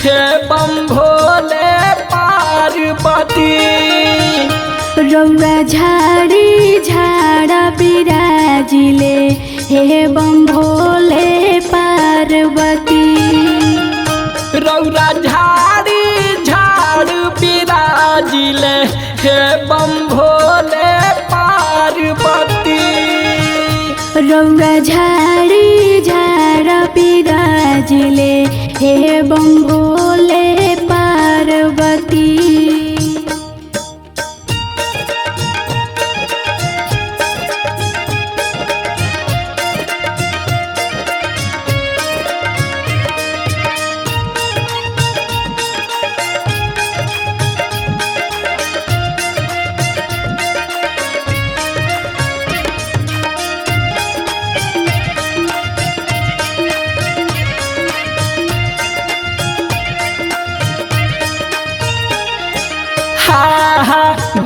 हे बम भोले पार्वती। रौरा झाड़ी झाड़ा बिराजिले हे बम भोले पार्वती। रौरा झाड़ी झाड़ बिराजिले हे बम भोले पार्वती। रौरा झाड़ी झाड़ा बिराजिले हे बम भोले पार्वती।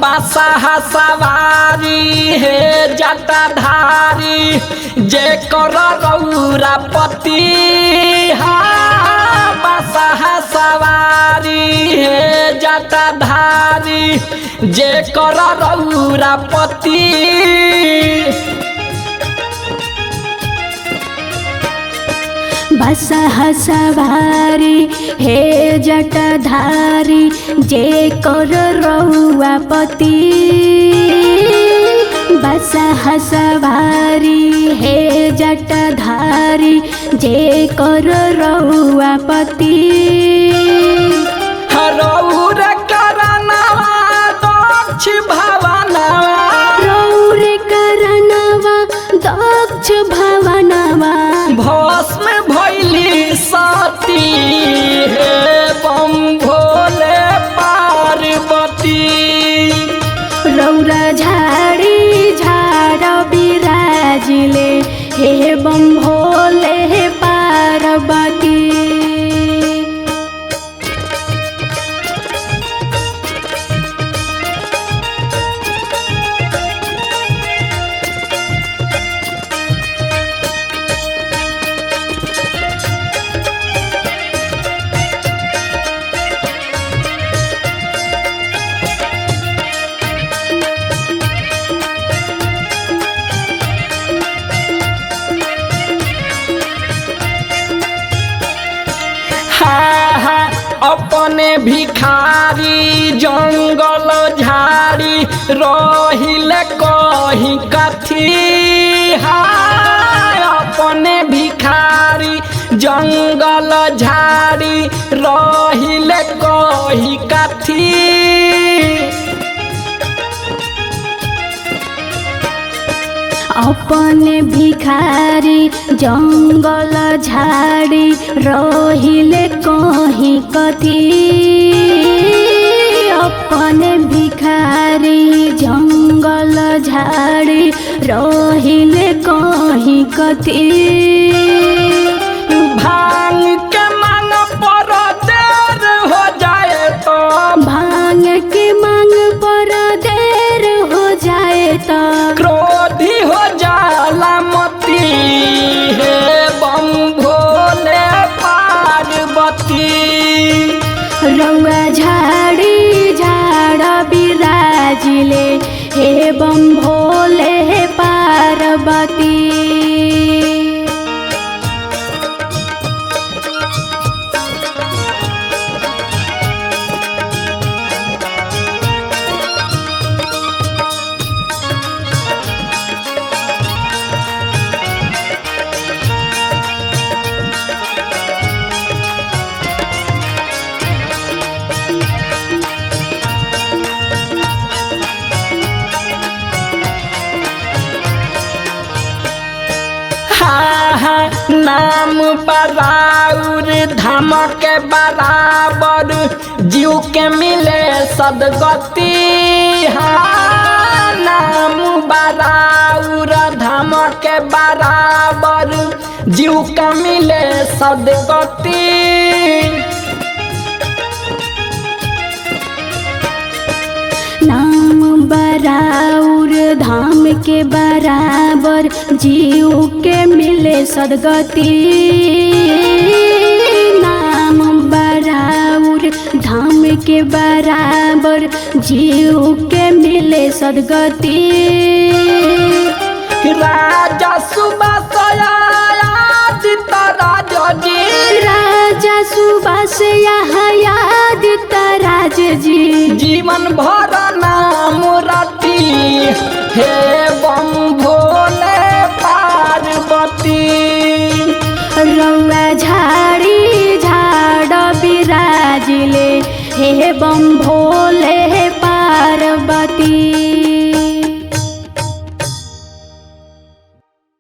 बासा सवारी हे जटाधारी जे कर रौरा पति। बासा सवारी हे जटाधारी जे कर रौरा पति। बसह सवारी हे जटाधारी जे कर रहुआ पति। बसह सवारी हे जटाधारी जे कर रहुआ पति। रौर करनवा दक्ष भवनवा। रौर करनवा दक्ष भवनवा। भस्म भैली सती हे बम भोले पार्वती। रौरा झाड़ी झाड़ा बिराजिले हे बम भोले पार्वती। अपने भिखारी जंगल झाड़ी रहिले कहीं कथी। अपने भिखारी जंगल झाड़ी रहिले कहीं कथी। अपने भिखारी जंगल झाड़ी रहिले कहीं कथी। अपने भिखारी जंगल झाड़ी रहिले कहीं कथी। भांग के मांग पर देर हो जाए तो। भांग के मांग पर देर हो जाए तो। क्रोधी हो जाला मती हे बम भोले पार्वती। रौआ झाड़ी झाड़ा बिराजिले हे बम भोले पार्वती। नाम बराउर धाम के बराबर जीव के मिले सदगति। नाम बराउर धाम के बराबर जीव के मिले सदगति। नाम बराउर धाम के बराबर जीव के मिले सदगति। नाम बराउर के बराबर जीव के मिले सदगति। राजा सुभाष आदित्य राजा जी, राजा सुभाष आदित्य राज जी, जीवन भर नाम रटी हे बम भोले पार्वती। रौआ झाड़ी झाड़ बिराजिले हे बम भोले पार्वती।